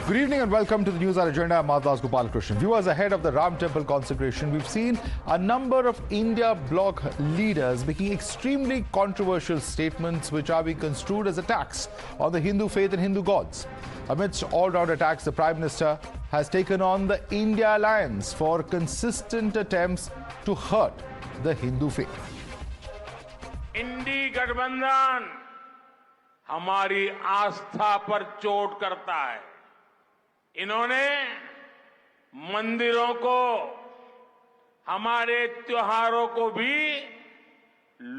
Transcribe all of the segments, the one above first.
Good evening and welcome to the Newshour Agenda. I'm Madhavdas Gopalkrishnan. Viewers, ahead of the Ram Temple consecration, we've seen a number of India bloc leaders making extremely controversial statements which are being construed as attacks on the Hindu faith and Hindu gods. Amidst all-round attacks, the Prime Minister has taken on the I.N.D.I.A alliance for consistent attempts to hurt the Hindu faith. इंडी गठबंधन हमारी आस्था पर चोट करता है। इन्होंने मंदिरों को, हमारे त्योहारों को भी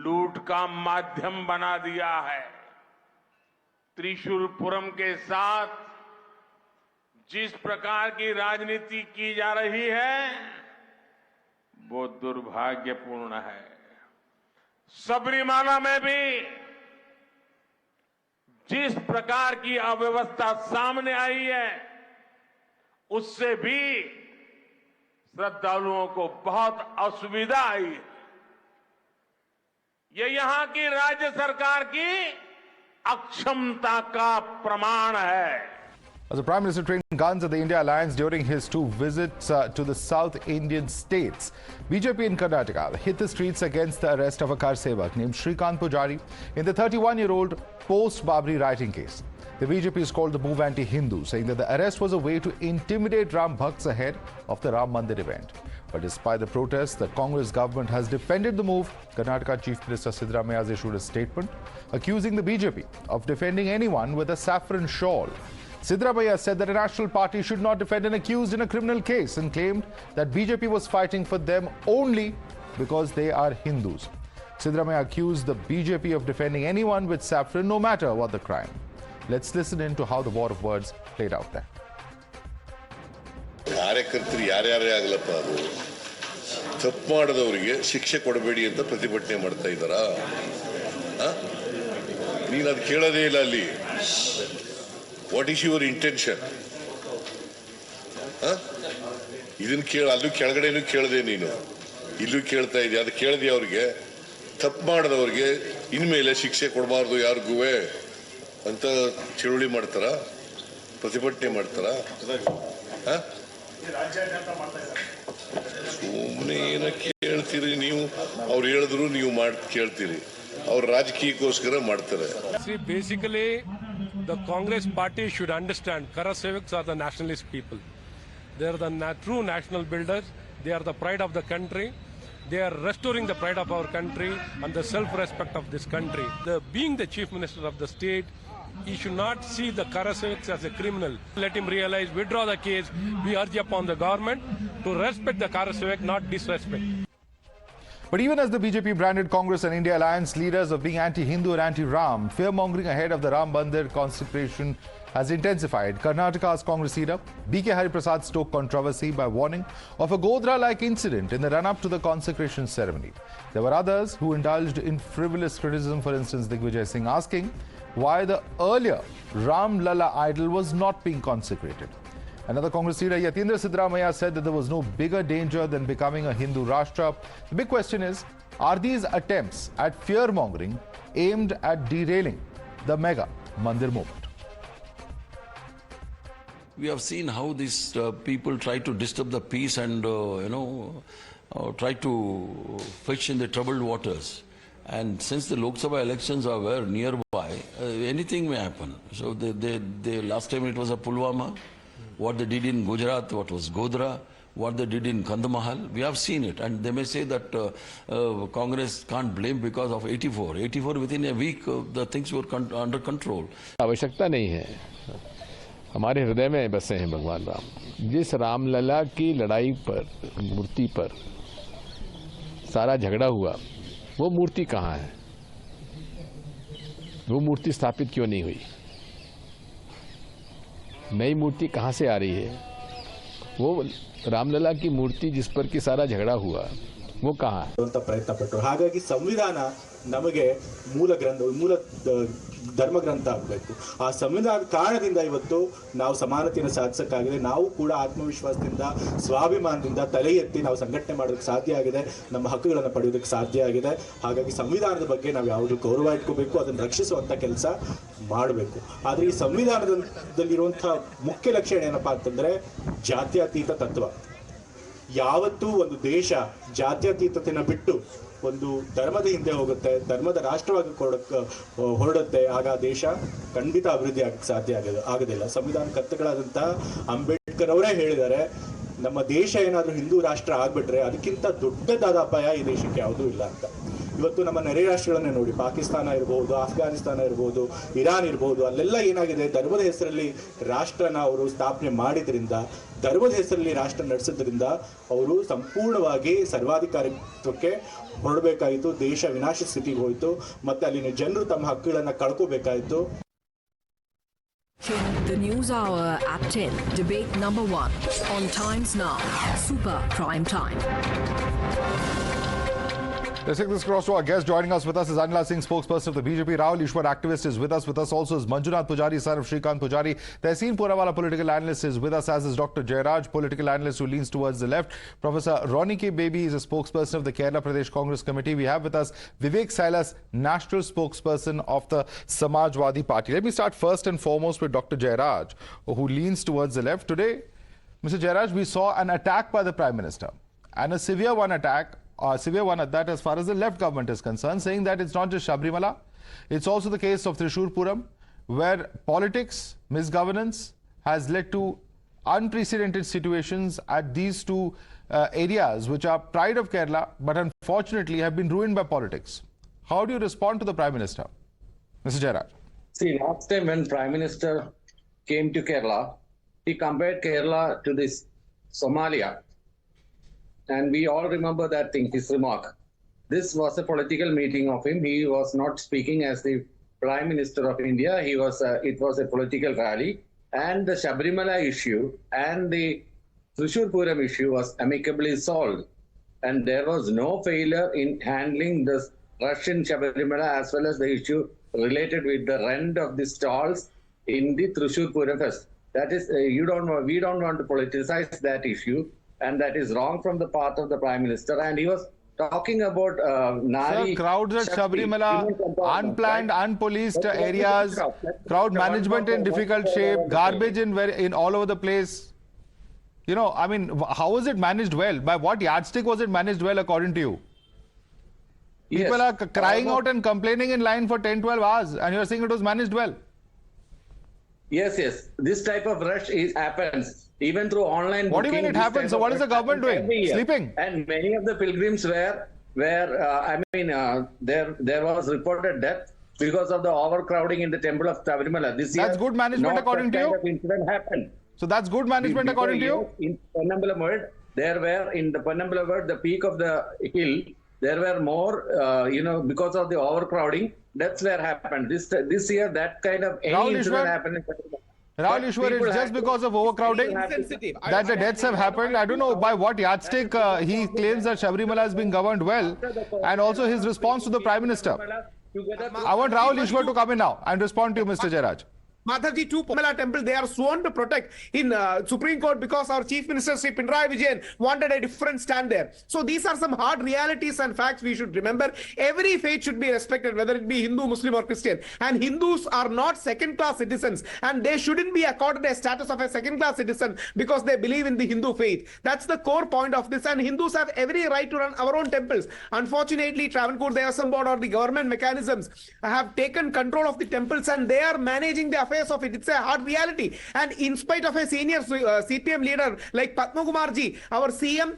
लूट का माध्यम बना दिया है। त्रिशूलपुरम के साथ जिस प्रकार की राजनीति की जा रही है वो दुर्भाग्यपूर्ण है। सबरीमाला में भी जिस प्रकार की अव्यवस्था सामने आई है उससे भी श्रद्धालुओं को बहुत असुविधा आई है। ये यहां की राज्य सरकार की अक्षमता का प्रमाण है। As the Prime Minister trained guns at the I.N.D.I.A alliance during his two visits to the South Indian states, BJP in Karnataka hit the streets against the arrest of a Karsevak named Shrikant Pujari in the 31-year-old post-Babri rioting case. The BJP has called the move anti-Hindu, saying that the arrest was a way to intimidate Ram Bhakts ahead of the Ram Mandir event. But despite the protests, the Congress government has defended the move. Karnataka Chief Minister Sabarimala has issued a statement accusing the BJP of defending anyone with a saffron shawl. Sabarimala said that a national party should not defend an accused in a criminal case and claimed that BJP was fighting for them only because they are Hindus. Sabarimala accused the BJP of defending anyone with saffron no matter what the crime. Let's listen in to how the war of words played out there. ಕಾರ್ಯಕರ್ತರು ಯಾರ್ಯಾರೇ ಆಗಲಪ್ಪ ಅದು ತಪ್ಪು ಮಾಡಿದವರಿಗೆ ಶಿಕ್ಷೆ ಕೊಡಬೇಡಿ ಅಂತ ಪ್ರತಿಭಟನೆ ಮಾಡ್ತಾ ಇದ್ದಾರಾ? ನೀನು ಅದು ಕೇಳೋದೇ ಇಲ್ಲ ಅಲ್ಲಿ. What is your intention? ಇದನ್ನು ಕೇಳ, ಅಲ್ಲೂ ಕೆಳಗಡೆನೂ ಕೇಳದೆ, ನೀನು ಇಲ್ಲೂ ಕೇಳ್ತಾ ಇದೆಯಾ? ಅದು ಕೇಳದೆ ಅವ್ರಿಗೆ ತಪ್ಪು ಮಾಡಿದವ್ರಿಗೆ ಇನ್ಮೇಲೆ ಶಿಕ್ಷೆ ಕೊಡಬಾರ್ದು ಯಾರಿಗೂ ಅಂತ ಚಳುವಳಿ ಮಾಡ್ತಾರ, ಪ್ರತಿಭಟನೆ ಮಾಡ್ತಾರ? ಸುಮ್ಮನೆ ಏನ ಕೇಳ್ತೀರಿ ನೀವು? ಅವ್ರು ಹೇಳಿದ್ರು ನೀವು ಕೇಳ್ತೀರಿ. ಅವ್ರು ರಾಜಕೀಯಕ್ಕೋಸ್ಕರ ಮಾಡ್ತಾರೆ. See, basically, the Congress party should understand Karsevaks are the nationalist people. They are the true national builders. They are the pride of the country. They are restoring the pride of our country and the self-respect of this country. Being the Chief Minister of the state, he should not see the Karsevaks as a criminal. Let him realize, withdraw the case. We urge upon the government to respect the Karsevak, not disrespect. But even as the BJP branded Congress and I.N.D.I.A alliance leaders of being anti-Hindu and anti-Ram, fear-mongering ahead of the Ram Mandir consecration has intensified. Karnataka's Congress leader B.K. Hariprasad stoked controversy by warning of a Godhra-like incident in the run-up to the consecration ceremony. There were others who indulged in frivolous criticism, for instance Digvijay Singh asking why the earlier Ram Lalla idol was not being consecrated. Another Congress leader, Yatindra Siddaramaiah, said that there was no bigger danger than becoming a Hindu Rashtra. The big question is, are these attempts at fear-mongering aimed at derailing the mega Mandir movement? We have seen how these people try to disturb the peace and, try to fish in the troubled waters. And since the Lok Sabha elections are nearby, anything may happen. So they last time it was a Pulwama. What they did in Gujarat, what was Godhra, what they did in Kandahar, we have seen it. And they may say that Congress can't blame because of 84. 84 within a week, the things were under control. आवश्यकता नहीं है, हमारे हृदय में बसे हैं भगवान राम। जिस रामलला की लड़ाई पर, मूर्ति पर सारा झगड़ा हुआ, वो मूर्ति कहाँ है? वो मूर्ति स्थापित क्यों नहीं हुई? नई मूर्ति कहां से आ रही है? वो रामलला की मूर्ति जिस पर कि सारा झगड़ा हुआ वो कहां है? ಪ್ರಯತ್ನ ಪಟ್ಟರು. ಹಾಗಾಗಿ ಸಂವಿಧಾನ ನಮಗೆ ಮೂಲ ಧರ್ಮ ಗ್ರಂಥ ಆಗಬೇಕು. ಆ ಸಂವಿಧಾನದ ಕಾರಣದಿಂದ ಇವತ್ತು ನಾವು ಸಮಾನತೆಯನ್ನು ಸಾಧಿಸಕ್ಕಾಗಿದೆ. ನಾವು ಕೂಡ ಆತ್ಮವಿಶ್ವಾಸದಿಂದ, ಸ್ವಾಭಿಮಾನದಿಂದ ತಲೆ ಎತ್ತಿ ನಾವು ಸಂಘಟನೆ ಮಾಡೋದಕ್ಕೆ ಸಾಧ್ಯ ಆಗಿದೆ, ನಮ್ಮ ಹಕ್ಕುಗಳನ್ನು ಪಡೆಯೋದಕ್ಕೆ ಸಾಧ್ಯ ಆಗಿದೆ. ಹಾಗಾಗಿ ಸಂವಿಧಾನದ ಬಗ್ಗೆ ನಾವು ಯಾವಾಗಲೂ ಗೌರವ ಇಟ್ಕೋಬೇಕು, ಅದನ್ನು ರಕ್ಷಿಸುವಂಥ ಕೆಲಸ ಮಾಡಬೇಕು. ಆದರೆ ಈ ಸಂವಿಧಾನದಲ್ಲಿರುವಂಥ ಮುಖ್ಯ ಲಕ್ಷಣ ಏನಪ್ಪಾ ಅಂತಂದ್ರೆ ಜಾತ್ಯತೀತ ತತ್ವ. ಯಾವತ್ತೂ ಒಂದು ದೇಶ ಜಾತ್ಯತೀತತೆಯನ್ನು ಬಿಟ್ಟು ಒಂದು ಧರ್ಮದ ಹಿಂದೆ ಹೋಗುತ್ತೆ, ಧರ್ಮದ ರಾಷ್ಟ್ರವಾಗಿ ಹೊರಡುತ್ತೆ, ಆಗ ದೇಶ ಖಂಡಿತ ಅಭಿವೃದ್ಧಿ ಆಗಕ್ಕೆ ಸಾಧ್ಯ ಆಗೋದಿಲ್ಲ. ಸಂವಿಧಾನ ಕರ್ತಗಳಾದಂತಹ ಅಂಬೇಡ್ಕರ್ ಅವರೇ ಹೇಳಿದ್ದಾರೆ, ನಮ್ಮ ದೇಶ ಏನಾದರೂ ಹಿಂದೂ ರಾಷ್ಟ್ರ ಆಗ್ಬಿಟ್ರೆ ಅದಕ್ಕಿಂತ ದೊಡ್ಡದಾದ ಅಪಾಯ ಈ ದೇಶಕ್ಕೆ ಯಾವುದೂ ಇಲ್ಲ ಅಂತ. ಇವತ್ತು ನಮ್ಮ ನೆರೆ ರಾಷ್ಟ್ರಗಳನ್ನೇ ನೋಡಿ, ಪಾಕಿಸ್ತಾನ ಇರ್ಬೋದು, ಅಫ್ಘಾನಿಸ್ತಾನ ಇರ್ಬೋದು, ಇರಾನ್ ಇರ್ಬೋದು, ಅಲ್ಲೆಲ್ಲ ಏನಾಗಿದೆ, ಧರ್ಮದ ಹೆಸರಲ್ಲಿ ರಾಷ್ಟ್ರನ ಅವರು ಸ್ಥಾಪನೆ ಮಾಡಿದ್ರಿಂದ, ಧರ್ಮದ ಹೆಸರಲ್ಲಿ ರಾಷ್ಟ್ರ ನಡೆಸೋದ್ರಿಂದ ಅವರು ಸಂಪೂರ್ಣವಾಗಿ ಸರ್ವಾಧಿಕಾರಿತ್ವಕ್ಕೆ ಹೊರಡಬೇಕಾಯಿತು. ದೇಶ ವಿನಾಶ ಸ್ಥಿತಿಗೆ ಹೋಯಿತು, ಮತ್ತೆ ಅಲ್ಲಿನ ಜನರು ತಮ್ಮ ಹಕ್ಕುಗಳನ್ನು ಕಳ್ಕೋಬೇಕಾಯಿತು. The News Hour at 10, debate number 1 on Times Now, Super Prime Time. Let's take this across to our guest. Joining us with us is Anila Singh, spokesperson of the BJP. Rahul Easwar, activist, is with us. With us also is Manjunath Pujari, son of Shrikant Pujari. Tehseen Purawala, political analyst, is with us, as is Dr. Jayaraj, political analyst who leans towards the left. Professor Ronnie K. Baby is a spokesperson of the Kerala Pradesh Congress Committee. We have with us Vivek Silas, national spokesperson of the Samajwadi Party. Let me start first and foremost with Dr. Jayaraj, who leans towards the left. Today, Mr. Jayaraj, we saw an attack by the Prime Minister, and a severe one at that, as far as the left government is concerned, saying that it's not just Sabarimala, it's also the case of Thrissur, where politics, misgovernance has led to unprecedented situations at these two areas, which are pride of Kerala, but unfortunately have been ruined by politics. How do you respond to the Prime Minister, Mr. Jayaraj? See, last time when Prime Minister came to Kerala, he compared Kerala to this Somalia. And we all remember that thing, his remark. This was a political meeting of him. He was not speaking as the Prime Minister of India. It was a political rally. And the Sabarimala issue and the Thrissur issue was amicably solved. And there was no failure in handling this Russian Sabarimala as well as the issue related with the rent of the stalls in the Thrissur fest. That is, we don't want to politicize that issue. And that is wrong from the part of the Prime Minister. And he was talking about Nari. Sir, crowds at Sabarimala, unplanned, unpoliced areas, crowd management in difficult shape, garbage in all over the place. You know, I mean, how was it managed well? By what yardstick was it managed well, according to you? People are crying out and complaining in line for 10, 12 hours, and you're saying it was managed well. Yes. This type of rush happens. Even through online what do you mean it happens? So what is the government doing? Sleeping? And many of the pilgrims there was reported death because of the overcrowding in the temple of Sabarimala. This year, that's good management according to you? Kind of incident happened. So that's good management according to you? In Ponnambalam, the peak of the hill, there were more, because of the overcrowding, deaths were happened. This year, that kind of any incident happened. Rahul Easwar, it's just because of overcrowding that the deaths have happened. I don't know by what yardstick he claims that Sabarimala has been governed well, and also his response to the Prime Minister. I want Rahul Easwar to come in now and respond to you, Mr. Jayaraj. Madhavji, two Pomela temple, they are sworn to protect in Supreme Court because our Chief Minister Sri Pinarayi Vijayan wanted a different stand there. So these are some hard realities and facts we should remember. Every faith should be respected, whether it be Hindu, Muslim or Christian. And Hindus are not second-class citizens, and they shouldn't be accorded a status of a second-class citizen because they believe in the Hindu faith. That's the core point of this, and Hindus have every right to run our own temples. Unfortunately, Travancore Devasam Board or the government mechanisms have taken control of the temples, and they are managing the affairs of it. It's a hard reality. And in spite of a senior CPM leader like Padma Kumarji, our CM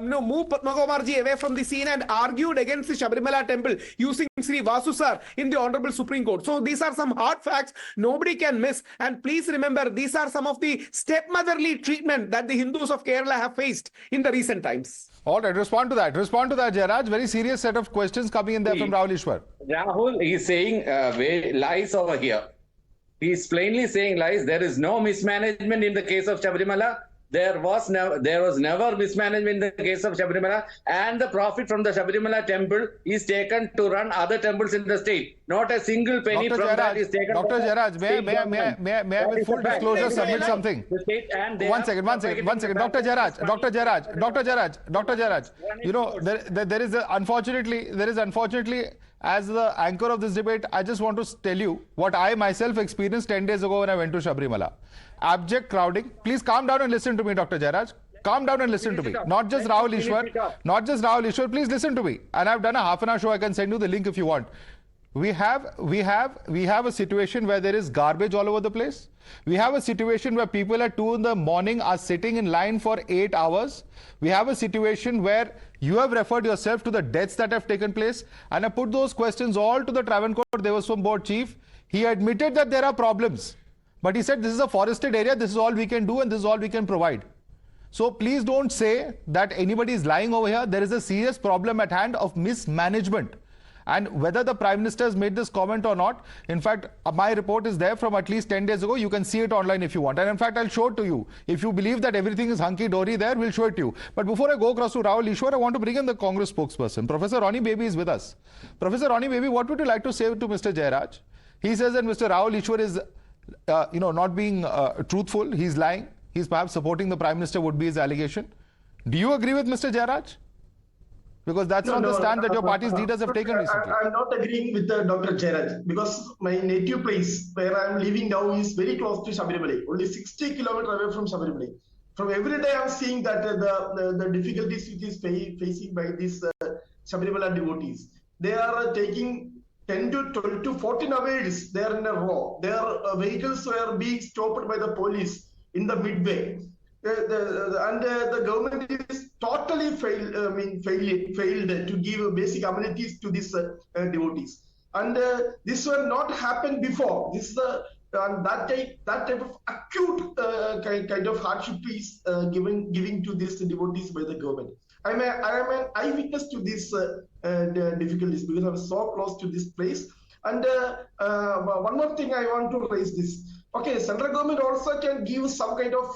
moved Padma Kumarji away from the scene and argued against the Sabarimala temple using Sri Vasu Sir in the Honorable Supreme Court. So these are some hard facts nobody can miss. And please remember, these are some of the stepmotherly treatment that the Hindus of Kerala have faced in the recent times. All right, respond to that, Jayaraj. Very serious set of questions coming in there from Rahul Easwar. Rahul is saying lies over here. He is plainly saying lies. There is no mismanagement in the case of Sabarimala. there was never mismanagement in the case of Sabarimala, and the profit from the Sabarimala temple is taken to run other temples in the state. Not a single penny Dr. from that is taken. Dr. Jayaraj, may I with full disclosure submit something? The state and they One second. Dr. Jayaraj, you know, there is unfortunately, as the anchor of this debate, I just want to tell you what I myself experienced 10 days ago when I went to Sabarimala. Abject crowding. Please calm down and listen to me, Dr. Jayaraj. Calm down and listen to me. Not just Rahul Easwar. Please listen to me. And I've done a half-an-hour show. I can send you the link if you want. We have a situation where there is garbage all over the place. We have a situation where people at 2 in the morning are sitting in line for 8 hours. We have a situation where you have referred yourself to the deaths that have taken place, and I put those questions all to the Travancore Devaswam Board chief. He admitted that there are problems, but he said this is a forested area, this is all we can do and this is all we can provide. So please don't say that anybody is lying over here. There is a serious problem at hand of mismanagement. And whether the Prime Minister has made this comment or not, in fact, my report is there from at least 10 days ago. You can see it online if you want. And in fact, I'll show it to you. If you believe that everything is hunky-dory there, we'll show it to you. But before I go across to Rahul Easwar, I want to bring in the Congress spokesperson. Professor Ronnie Baby is with us. Professor Ronnie Baby, what would you like to say to Mr. Jayaraj? He says that Mr. Rahul Easwar is, not being truthful. He's lying. He's perhaps supporting the Prime Minister would be his allegation. Do you agree with Mr. Jayaraj? Because that's not the stand that your party's leaders have taken recently. I'm not agreeing with Dr. Jayaraj, because my native place where I'm living now is very close to Sabarimala, only 60 kilometers away from Sabarimala. From every day I'm seeing that the difficulties which is facing by these Sabarimala devotees. They are taking 10 to 12 to 14 hours. They are in a row. Their vehicles were being stopped by the police in the midway. The government is totally failed to give basic amenities to these devotees, and this will not happen before. This that type of acute kind of hardship is giving to these devotees by the government. I am an eyewitness to these difficulties because I'm so close to this place. And one more thing I want to raise this. Okay, central government also can give some kind of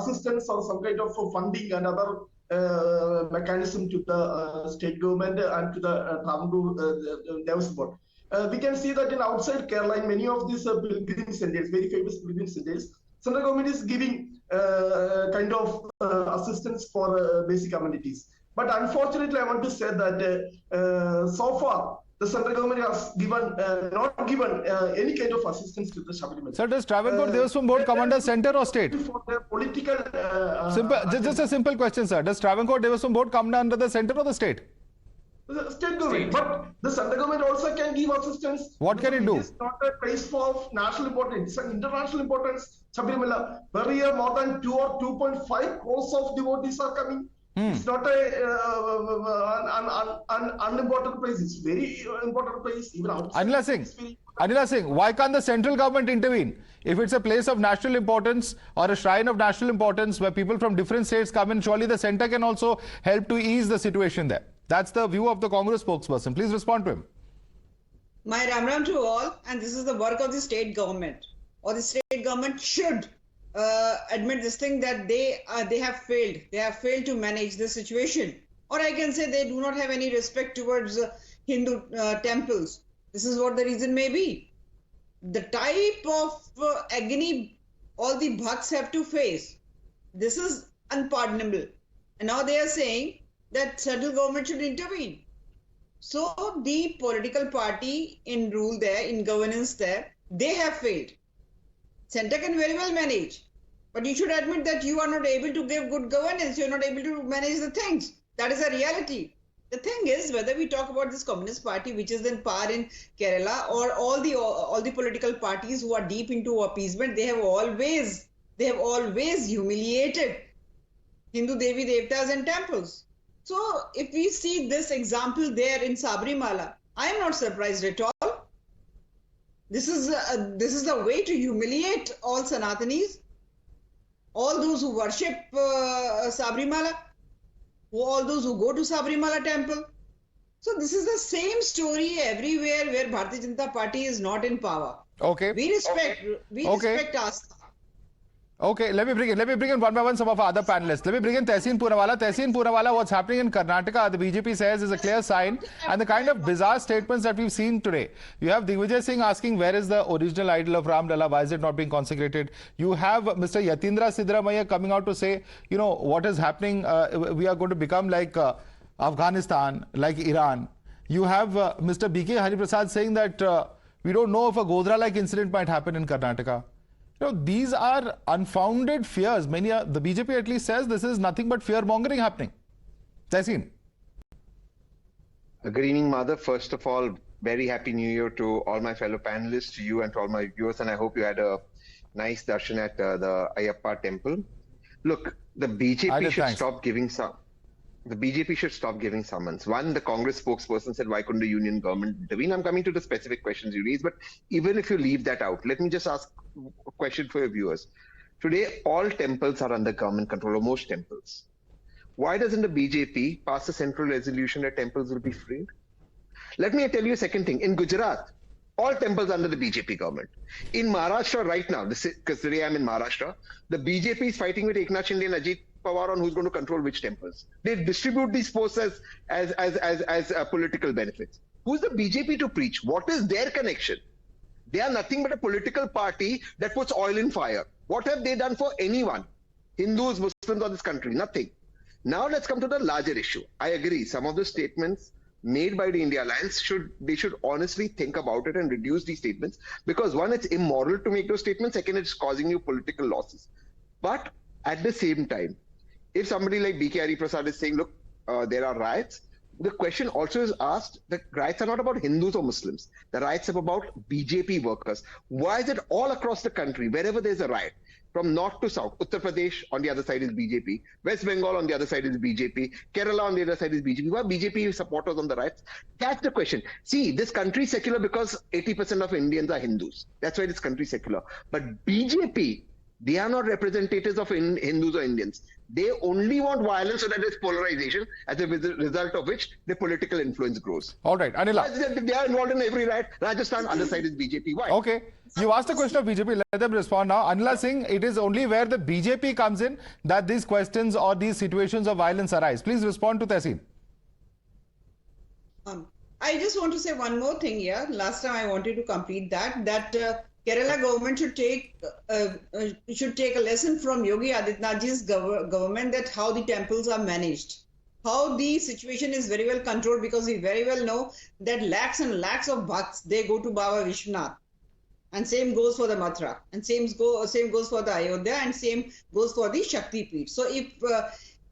assistance or some kind of funding and other mechanism to the state government and to the Travancore Devaswam Board. We can see that in outside Kerala, in many of these pilgrim centers, very famous pilgrim centers, central government is giving kind of assistance for basic amenities. But unfortunately, I want to say that so far, the central government has not given any kind of assistance to the Sabarimala. Sir, does Travancore Devaswam Board come under center or state? For the political, just a simple question, sir. Does Travancore Devaswam Board come under the center or the state? The state government, but the central government also can give assistance. What can it do? It's not a place for national importance, it's an international importance. Sabarimala, where here more than 2 or 2.5 crores of devotees are coming. It's not an unimportant place. It's very important place. Even outside. Anila Singh, why can't the central government intervene? If it's a place of national importance or a shrine of national importance where people from different states come in, surely the center can also help to ease the situation there. That's the view of the Congress spokesperson. Please respond to him. My Ram Ram to all, and this is the work of the state government, or the state government should admit this thing that they have failed. They have failed to manage the situation, or I can say they do not have any respect towards Hindu temples. This is what the reason may be. The type of agony all the bhakts have to face, this is unpardonable. And now they are saying that central government should intervene. So the political party in rule there, in governance there, they have failed. Center can very well manage, but you should admit that you are not able to give good governance, you are not able to manage the things. That is a reality. The thing is, whether we talk about this Communist Party, which is in power in Kerala, or all the political parties who are deep into appeasement, they have always humiliated Hindu Devi Devtas and temples. So if we see this example there in Sabarimala, I am not surprised at all. This is the way to humiliate all Sanatanis, all those who worship Sabarimala, all those who go to Sabarimala temple. So this is the same story everywhere where Bharatiya Janata Party is not in power. Okay. We respect Aastha. Okay, let me bring in one by one some of our other panelists. Let me bring in Tehseen Poonawalla. Tehseen Poonawalla, what's happening in Karnataka, the BJP says, is a clear sign, and the kind of bizarre statements that we've seen today. You have Digvijay Singh asking, where is the original idol of Ram Lalla? Why is it not being consecrated? You have Mr. Yatindra Siddaramaiah coming out to say, you know, what is happening? We are going to become like Afghanistan, like Iran. You have Mr. B.K. Hariprasad saying that we don't know if a Godhra-like incident might happen in Karnataka. You know, these are unfounded fears. The BJP at least says this is nothing but fear-mongering happening. Tehseen. Good evening, Madhav. First of all, very happy New Year to all my fellow panelists, to you and to all my viewers, and I hope you had a nice darshan at the I.N.D.I.A temple. Look, the BJP should stop giving The BJP should stop giving summons. One, the Congress spokesperson said, why couldn't the union government intervene? I'm coming to the specific questions you raised, but even if you leave that out, let me just ask a question for your viewers. Today, all temples are under government control, or most temples. Why doesn't the BJP pass a central resolution that temples will be freed? Let me tell you a second thing. In Gujarat, all temples are under the BJP government. In Maharashtra right now, because today I'm in Maharashtra, the BJP is fighting with Eknath Shinde and Ajit Pawar on who's going to control which temples. They distribute these posts as political benefits. Who's the BJP to preach? What is their connection? They are nothing but a political party that puts oil in fire. What have they done for anyone? Hindus, Muslims, or this country? Nothing. Now let's come to the larger issue. I agree. Some of the statements made by the I.N.D.I.A alliance should honestly think about it and reduce these statements, because one, it's immoral to make those statements. Second, it's causing you political losses. But at the same time, if somebody like B.K. Hariprasad is saying, look, there are riots, the question also is asked, the riots are not about Hindus or Muslims. The riots are about BJP workers. Why is it all across the country, wherever there's a riot, from north to south, Uttar Pradesh on the other side is BJP, West Bengal on the other side is BJP, Kerala on the other side is BJP. Why BJP supporters on the riots? That's the question. See, this country is secular because 80% of Indians are Hindus. That's why this country is secular. But BJP, they are not representatives of Hindus or Indians. They only want violence so that there's polarization, as a result of which the political influence grows. All right, Anila. They are involved in every riot. Rajasthan, other side is BJP. Why? Okay. You asked a question of BJP. Let them respond now. Anila Singh, it is only where the BJP comes in that these questions or these situations of violence arise. Please respond to Tehseen. I just want to say one more thing here. Last time I wanted to complete that Kerala government should take a lesson from Yogi Adityanath's government, that how the temples are managed, how the situation is very well controlled, because we very well know that lakhs and lakhs of bhakts, they go to Baba Vishwanath, and same goes for the Mathura, and same goes for the Ayodhya, and same goes for the Shakti Peeth. So if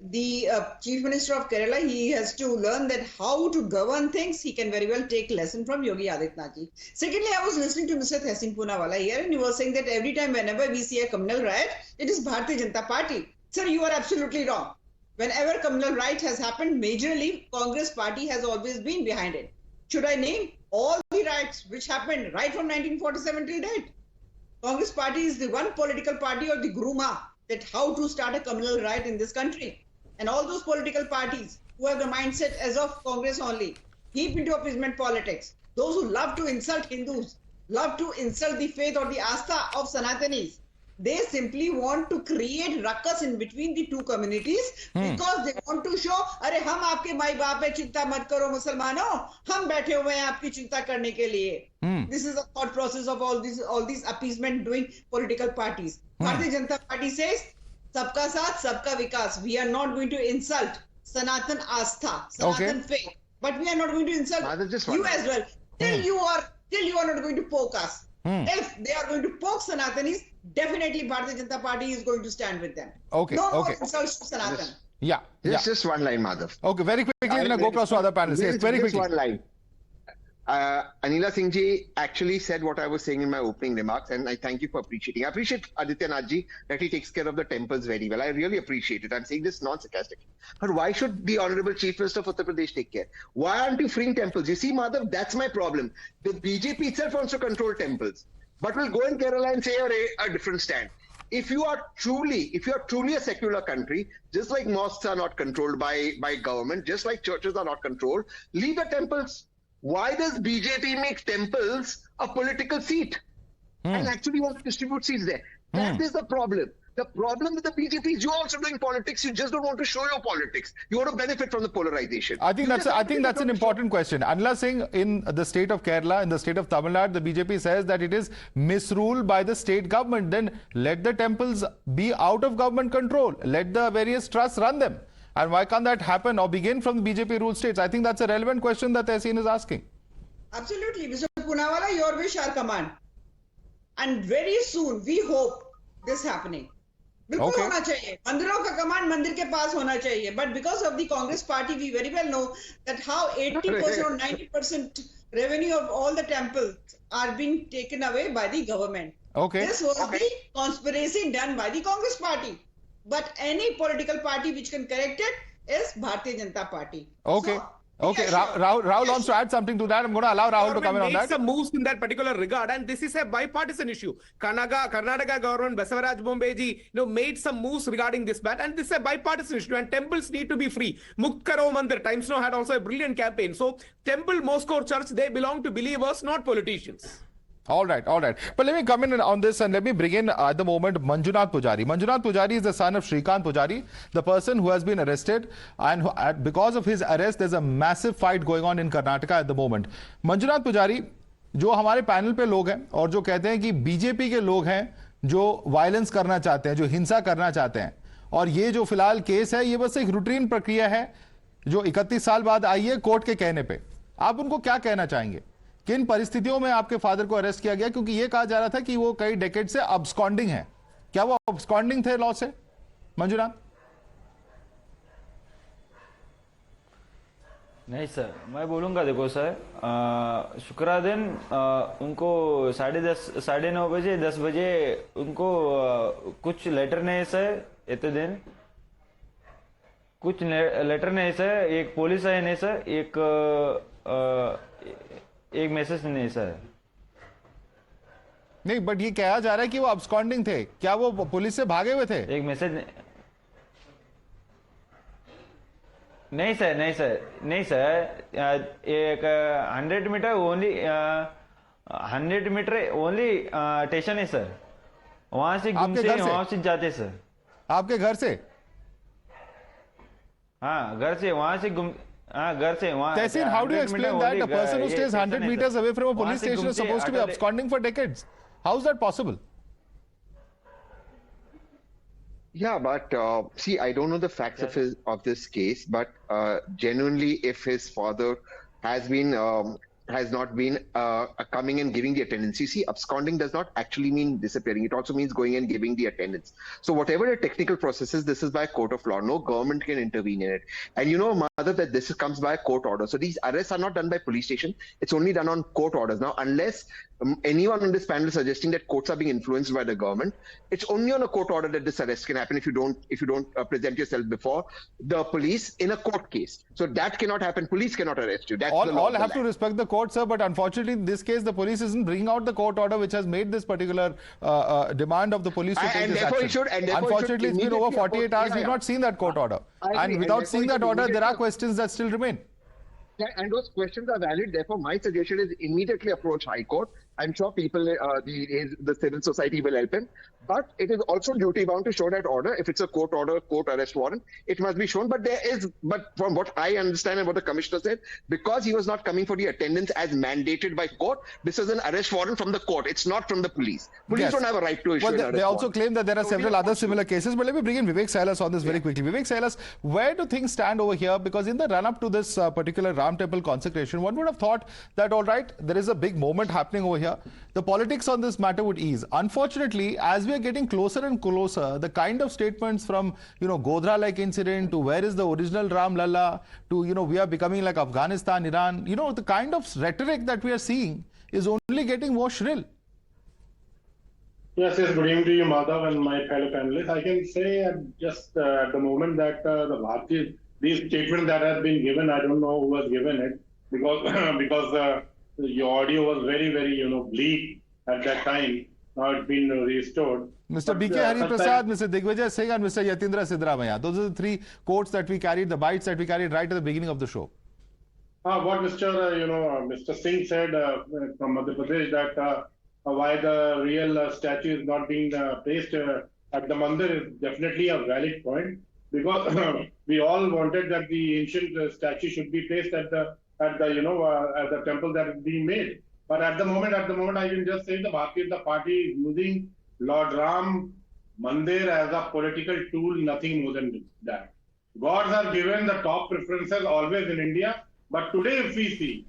the Chief Minister of Kerala, he has to learn that how to govern things. He can very well take lesson from Yogi Adityanath. Secondly, I was listening to Mr. Tehseen Poonawalla here, and he was saying that every time whenever we see a communal riot, it is Bharatiya Janata Party. Sir, you are absolutely wrong. Whenever communal riot has happened, majorly Congress Party has always been behind it. Should I name all the riots which happened right from 1947 till date? Congress Party is the one political party or the gruma that how to start a communal riot in this country. And all those political parties who have the mindset as of Congress only, deep into appeasement politics, those who love to insult Hindus, love to insult the faith or the Aastha of Sanatanis, they simply want to create ruckus in between the two communities because they want to show, अरे हम आपके माई बाप है, चिंता मत करो मुसलमानों, हम बैठे हुए हैं आपकी चिंता करने के लिए. This is a thought process of all these appeasement doing political parties. Bharatiya Janata Party says, सबका साथ सबका विकास. We are not going to insult Sanatan Aastha, Sanatan faith, but we are not going to insult you as well. Till you are not going to poke us. If they are going to poke Sanatanis, definitely Bharatiya Janata Party is going to stand with them. Okay. No more insults to Sanatan. Just one line, Madhav. Okay, very quickly, we're going to go across to other panelists. Yes, very quickly. Just one line. Anila Singh ji actually said what I was saying in my opening remarks, and I thank you for appreciating. I appreciate Adityanath ji that he takes care of the temples very well. I really appreciate it. I'm saying this non-sarcastically. But why should the Honorable Chief Minister of Uttar Pradesh take care? Why aren't you freeing temples? You see, Madhav, that's my problem. The BJP itself wants to control temples, but will go in Kerala and say a different stand. If you are truly a secular country, just like mosques are not controlled by government, just like churches are not controlled, leave the temples. Why does BJP make temples a political seat and actually want to distribute seats there? That is the problem. The problem with the BJP is you're also doing politics. You just don't want to show your politics. You want to benefit from the polarization. I think that's an important question. Unless in the state of Kerala, in the state of Tamil Nadu, the BJP says that it is misruled by the state government. Then let the temples be out of government control. Let the various trusts run them. And why can't that happen or begin from the BJP ruled states? I think that's a relevant question that Tehseen is asking. Absolutely. Mr. Poonawalla, your wish, our command. And very soon, we hope this happening. बिल्कुल होना चाहिए मंदिरों का command मंदिर के पास होना चाहिए but because of the Congress party we very well know that how 80% or 90% revenue of all the temples are being taken away by the government. This was the conspiracy done by the Congress party, but any political party which can correct it is Bharatiya Janata Party. Rahul wants to add something to that. I'm going to allow Rahul to comment on that. Some moves in that particular regard, and this is a bipartisan issue. Karnataka government, Basavaraj Bombeji, made some moves regarding this matter, and this is a bipartisan issue. And temples need to be free. Mukt Karo Mandir, Times Now had also a brilliant campaign. So, Temple, Moscow Church, they belong to believers, not politicians. All right. But let me come in on this and let me bring in at the moment Manjunath Pujari. Manjunath Pujari is the son of Shrikant Pujari, the person who has been arrested, and because of his arrest, there's a massive fight going on in Karnataka at the moment. Manjunath Pujari, जो हमारे panel पे लोग हैं और जो कहते हैं कि बीजेपी के लोग हैं जो वायलेंस करना चाहते हैं, जो हिंसा करना चाहते हैं, और ये जो फिलहाल केस है ये बस एक रूटीन प्रक्रिया है जो 31 साल बाद आई है कोर्ट के कहने पे. आप उनको क्या कहना चाहेंगे? किन परिस्थितियों में आपके फादर को अरेस्ट किया गया? क्योंकि ये कहा जा रहा था कि वो कई डेकेड से अब्सकॉन्डिंग है. क्या वो अब्सकॉन्डिंग थे लॉ से? मंजुनाथ? नहीं सर, मैं बोलूंगा. देखो सर, शुक्र दिन उनको 9:30 बजे 10 बजे उनको कुछ लेटर नहीं सर. इतने दिन कुछ लेटर नहीं सर. एक पुलिस है नहीं सर. एक मैसेज नहीं सर. नहीं, बट ये कहा जा रहा है कि वो अब्सकॉन्डिंग थे. क्या वो पुलिस से भागे हुए थे? एक मैसेज नहीं सर. नहीं सर. एक 100 metre only 100 metre only station है सर. वहां से घूमते वहां से जाते सर. आपके घर से? हाँ, घर से वहां से घूम. घर से वहां. Tehseen, how do you explain that a person who stays 100 meters away from a police station is supposed to be absconding for decades? How is that possible? Yeah, but see, I don't know the facts of this case, but genuinely, if his father has not been coming and giving the attendance. You see, absconding does not actually mean disappearing. It also means going and giving the attendance. So whatever the technical process is, this is by court of law. No government can intervene in it. And you know, Madhav, that this comes by court order. So these arrests are not done by police station. It's only done on court orders. Now, unless anyone on this panel is suggesting that courts are being influenced by the government, it's only on a court order that this arrest can happen if you don't present yourself before the police in a court case. So that cannot happen. Police cannot arrest you. That's the law. All have to respect the court, sir, but unfortunately in this case the police isn't bringing out the court order which has made this particular demand of the police to take this action. Unfortunately, it's been over 48 hours. We've not seen that court order. And without seeing that order, there are questions that still remain. And those questions are valid. Therefore, my suggestion is immediately approach High Court. I'm sure people, the civil society will help him. But it is also duty bound to show that order. If it's a court order, court arrest warrant, it must be shown. But from what I understand and what the commissioner said, because he was not coming for the attendance as mandated by court, this is an arrest warrant from the court. It's not from the police. Police don't have a right to issue an arrest warrant. They also claim that there are several other similar cases. But let me bring in Vivek Sailas on this very quickly. Vivek Sailas, where do things stand over here? Because in the run-up to this particular Ram Temple consecration, one would have thought that, all right, there is a big moment happening over here. The politics on this matter would ease. Unfortunately, as we are getting closer and closer, the kind of statements from, Godhra-like incident to where is the original Ram Lalla to, we are becoming like Afghanistan, Iran, the kind of rhetoric that we are seeing is only getting more shrill. Yes, good evening to you, Madhav, and my fellow panelists. I can say just at the moment that these statements that have been given, I don't know who has given it, because your audio was very, very, bleak at that time. Now it's been restored. Mr. B.K. Hari Prasad, Mr. Digvijay Singh, and Mr. Yatindra Sidramaya. Those are the three quotes that we carried, the bites that we carried right at the beginning of the show. What Mr. Singh said from Madhya Pradesh that why the real statue is not being placed at the Mandir is definitely a valid point, because we all wanted that the ancient statue should be placed at the at the temple that is being made. But at the moment, I can just say the Bharatiya Janata Party is using Lord Ram Mandir as a political tool, nothing more than that. Gods are given the top preferences always in India, but today if we see,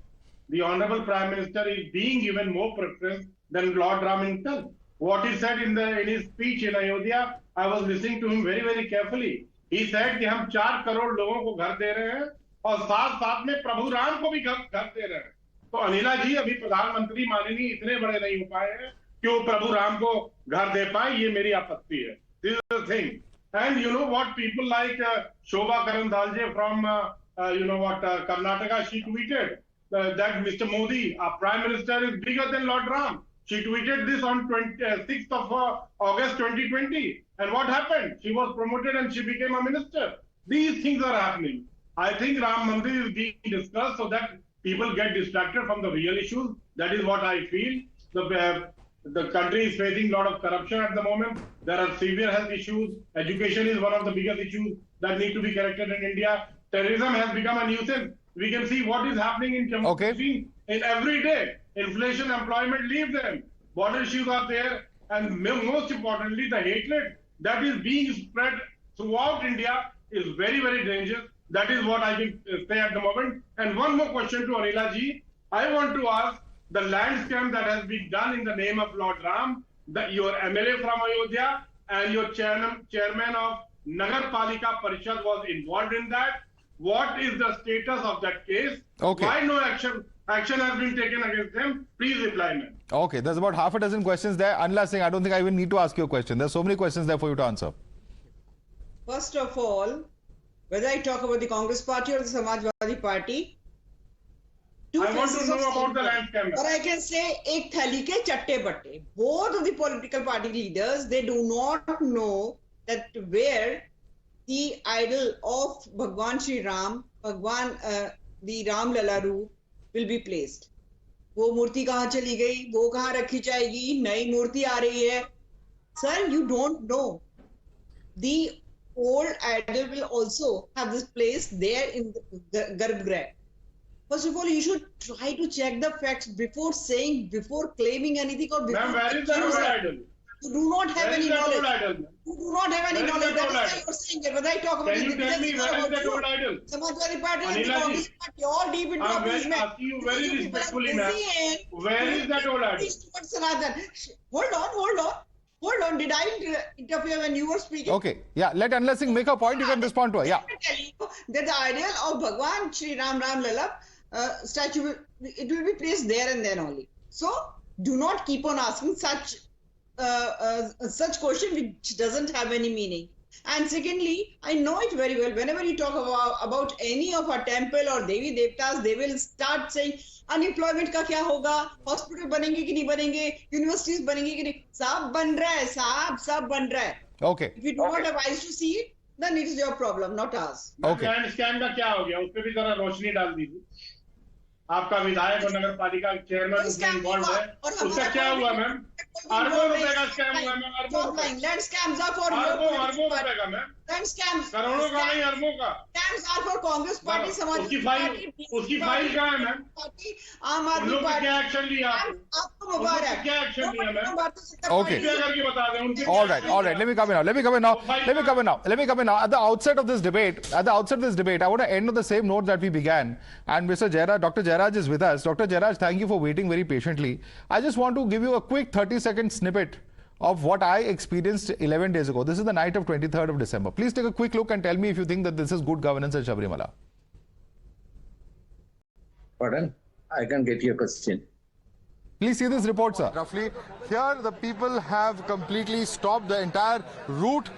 the Honorable Prime Minister is being given more preference than Lord Ram himself. What he said in his speech in Ayodhya, I was listening to him very, very carefully. He said कि हम 4 करोड़ लोगों को घर दे रहे हैं और साथ में प्रभु राम को भी घर दे रहे हैं. तो अनिला जी अभी प्रधानमंत्री माननीय इतने बड़े नहीं हो पाए हैं कि वो प्रभु राम को घर दे पाए, ये मेरी आपत्ति है. This is the thing. And you know what, people like Shobha Karandhalje from Karnataka, she tweeted that Mr. Modi, our Prime Minister, is bigger than Lord Ram. She tweeted this on 6th of August 2020. And what happened? She was promoted and she became a minister. These things are happening. I think Ram Mandir is being discussed so that people get distracted from the real issues. That is what I feel. The country is facing a lot of corruption at the moment. There are severe health issues. Education is one of the biggest issues that need to be corrected in India. Terrorism has become a nuisance. We can see what is happening in Jammu Kashmir in every day. Inflation, employment, leave them. Border issues are there. And most importantly, the hatred that is being spread throughout India is very, very dangerous. That is what I can say at the moment. And one more question to Anila ji. I want to ask, the land scam that has been done in the name of Lord Ram, your MLA from Ayodhya and your chairman of Nagar Palika Parishad was involved in that. What is the status of that case? Why no action has been taken against them? Please reply, ma'am. Okay, there's about half a dozen questions there. Anila Singh, I don't think I even need to ask you a question. There's so many questions there for you to answer. First of all, whether I talk about the Congress party or the Samajwadi party, I want to know about the land scam. Or I can say, ek thali ke chatte batte. Both of the political party leaders, they do not know that where the idol of Bhagwan Shri Ram, the Ram Lala Roop will be placed. वो मूर्ति कहाँ चली गई, वो कहाँ रखी जाएगी, नई मूर्ति आ रही है. Sir, you don't know. The old idol will also have this place there in the Garbhagriha. First of all, you should try to check the facts before claiming anything or before. Ma'am, where is the old idol? You do not have any knowledge. You do not have any knowledge. That is why you're saying it. Whether I talk about Can you tell me where is that old idol? Samajwadi Party and the Congress Party all deep into abusement. I'm asking you very respectfully, ma'am. Where is that old idol? Hold on. Did I interfere when you were speaking? Okay. Yeah. Let Anila Singh make a point. You can respond to her. Yeah. I tell you that the ideal of Bhagwan Shri Ram Lala statue, it will be placed there and then only. So do not keep on asking such question which doesn't have any meaning. And secondly, I know it very well. Whenever you talk about any of our temple or Devi Devtas, they will start saying unemployment का क्या होगा, hospital बनेंगे कि नहीं बनेंगे, universities बनेंगे कि नहीं, सब बन रहा है, सब बन रहा है. Okay. If you do not have eyes to see it, then it is your problem, not ours. Okay. Land scam का क्या हो गया, उस पे भी जरा रोशनी डाल दीजिए. आपका विधायक और नगर पालिका चेयरमैन उसमें इन्वॉल्व है, उसका क्या हुआ मैम? अरबों रुपए का स्कैम हुआ मैम, अरबों रुपए का मैम, करोड़ों का नहीं, अरबों का. कांग्रेस पार्टी, समाजवादी पार्टी, उसकी फाइल कहाँ है मैम? आम आदमी पार्टी. क्या एक्शन लिया आपको मुबारक. क्या एक्शन लिया मैम? Okay. करके बता दें. All right. Let me come in now. At the outset of this debate, I want to end on the same note that we began. And Mr. Jayaraj, Dr. Jayaraj is with us. Dr. Jayaraj, thank you for waiting very patiently. I just want to give you a quick 30-second snippet of what I experienced 11 days ago. This is the night of 23rd of December. Please take a quick look and tell me if you think that this is good governance at Sabarimala. Pardon? I can get your question. Please see this report, sir. Roughly, here the people have completely stopped the entire route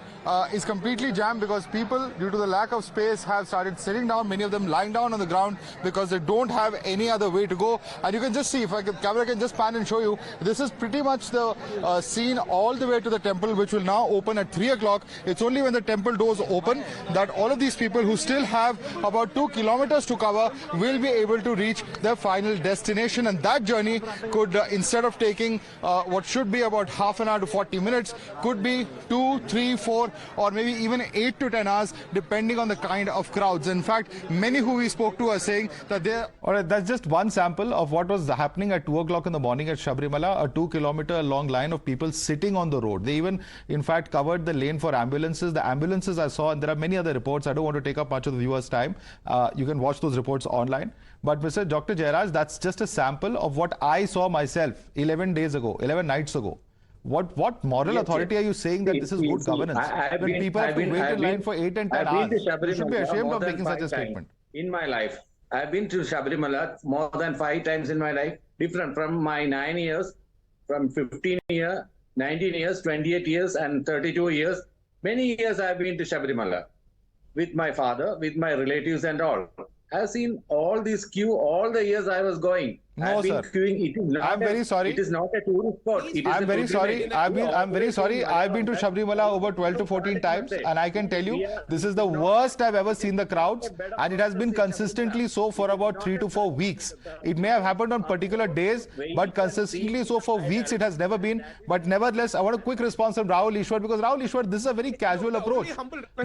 is completely jammed because people, due to the lack of space, have started sitting down, many of them lying down on the ground because they don't have any other way to go. And you can just see, if camera can just pan and show you, this is pretty much the scene all the way to the temple, which will now open at 3 o'clock. It's only when the temple doors open that all of these people who still have about 2 kilometers to cover will be able to reach their final destination. And that journey could, instead of taking what should be about half an hour to 40 minutes, could be 2, 3, 4, or maybe even 8 to 10 hours, depending on the kind of crowds. In fact, many who we spoke to are saying that they're... All right, that's just one sample of what was happening at 2 o'clock in the morning at Sabarimala, a 2-kilometer long line of people sitting on the road. They even, in fact, covered the lane for ambulances. The ambulances I saw, and there are many other reports, I don't want to take up much of the viewers' time. You can watch those reports online. But Mr. Dr. Jayaraj, that's just a sample of what I saw myself 11 nights ago. What moral authority are you saying that this is good governance? When people have to wait in line for 8 and 10 hours, you should be ashamed of making such a statement. In my life, I've been to Sabarimala more than 5 times in my life, different from my 9 years, from 15 years, 19 years, 28 years, and 32 years. Many years I've been to Sabarimala with my father, with my relatives and all. I've seen all this queue all the years I was going. No, sir. I'm very sorry. It is not a tourist spot. I'm very sorry. I'm very sorry. I've been to Sabarimala over 12 to 14 times, and I can tell you this is the worst I've ever seen the crowds, and it has been consistently so for about 3 to 4 weeks. It may have happened on particular days, but consistently so for weeks it has never been. But nevertheless, I want a quick response from Rahul Easwar, because Rahul Easwar, this is a very casual approach,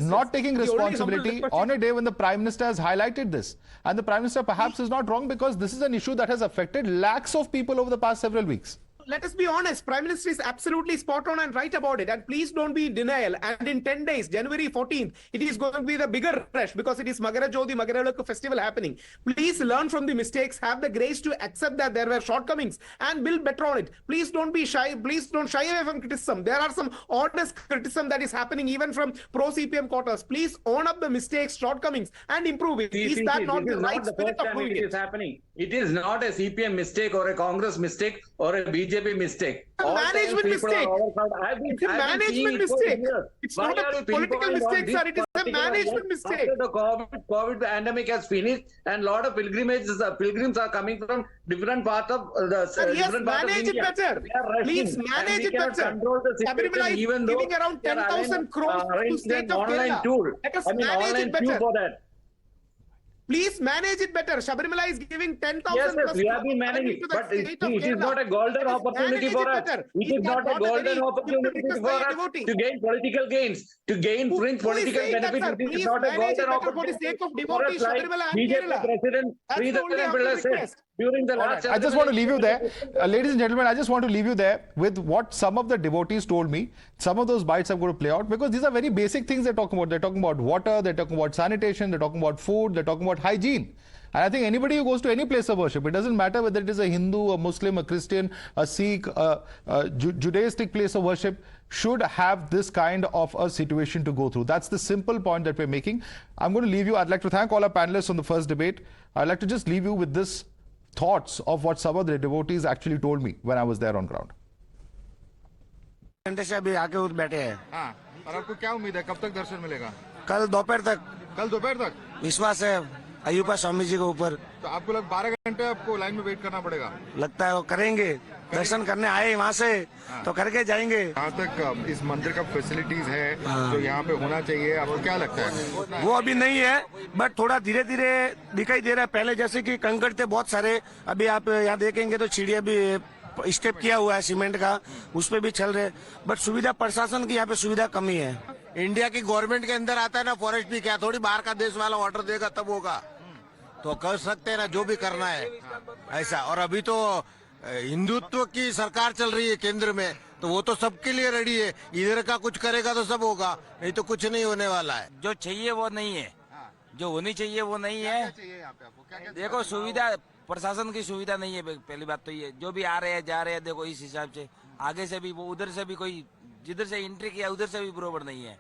not taking responsibility on a day when the Prime Minister has highlighted this. And the Prime Minister perhaps is not wrong, because this is an issue that has affected lakhs of people over the past several weeks. Let us be honest, Prime Minister is absolutely spot on and right about it. And please don't be in denial. And in 10 days, January 14th, it is going to be the bigger rush because it is Magara Jyoti, Magara festival happening. Please learn from the mistakes, have the grace to accept that there were shortcomings and build better on it. Please don't be shy. Please don't shy away from criticism. There are some honest criticism that is happening even from pro-CPM quarters. Please own up the mistakes, shortcomings and improve it. Is that not the right spirit of doing it? It is not a CPM mistake or a Congress mistake or a BJP mistake. A management mistake. It's a management mistake. It's not a political mistake, sir. It is a management mistake. After the COVID pandemic has finished and a lot of pilgrims are coming from different parts of the yes, manage it better. Please manage it better. Sabarimala is giving around 10,000 crores to state of Kerala. Let us manage it better. Please manage it better. Sabarimala is giving 10,000 yes, we have been managing it, but it is not a golden opportunity for us. It is not a golden opportunity for us to gain political gains, to gain fringe political benefits. It is not a golden opportunity for us, like BJP President Sridhar said during the last... I just want to leave you there. Ladies and gentlemen, I just want to leave you there with what some of the devotees told me. Some of those bites I'm going to play out, because these are very basic things they're talking about. They're talking about water, they're talking about sanitation, they're talking about food, they're talking about hygiene. And I think anybody who goes to any place of worship, it doesn't matter whether it is a Hindu, a Muslim, a Christian, a Sikh, a Judaistic place of worship, should have this kind of a situation to go through. That's the simple point that we're making. I'm going to leave you. I'd like to thank all our panelists on the first debate. I'd like to just leave you with this thoughts of what some of the devotees actually told me when I was there on ground. घंटे से अभी आके उठ बैठे हैं। हाँ, और आपको क्या उम्मीद है, कब तक दर्शन मिलेगा? कल दोपहर तक। कल दोपहर तक? विश्वास है अय्यप्पा स्वामी जी के ऊपर। तो आपको लग 12 घंटे आपको लाइन में वेट करना पड़ेगा? लगता है वो करेंगे। दर्शन करने आए वहाँ से तो करके जाएंगे। यहाँ तक इस मंदिर का फैसिलिटीज है जो यहाँ पे होना चाहिए, आपको क्या लगता है? वो अभी नहीं है, बट थोड़ा धीरे धीरे दिखाई दे रहा है। पहले जैसे कि कंकड़ थे बहुत सारे, अभी आप यहाँ देखेंगे तो सीढ़ियाँ भी स्टेप किया हुआ है सीमेंट का, उस पे भी चल रहे, बट सुविधा प्रशासन की यहाँ पे सुविधा कमी है। इंडिया की गवर्नमेंट के अंदर आता है ना फॉरेस्ट भी, क्या थोड़ी बाहर का देश वाला ऑर्डर देगा तब होगा, तो कर सकते हैं ना जो भी करना है ऐसा। और अभी तो हिंदुत्व की सरकार चल रही है केंद्र में, तो वो तो सबके लिए रेडी है, इधर का कुछ करेगा तो सब होगा, नहीं तो कुछ नहीं होने वाला है। जो चाहिए वो नहीं है, जो होनी चाहिए वो नहीं है। देखो सुविधा, प्रशासन की सुविधा नहीं है, पहली बात तो ये, जो भी आ रहे हैं जा रहे हैं, देखो इस हिसाब से आगे से भी वो उधर से भी कोई जिधर से एंट्री किया उधर से भी बरोबर नहीं है।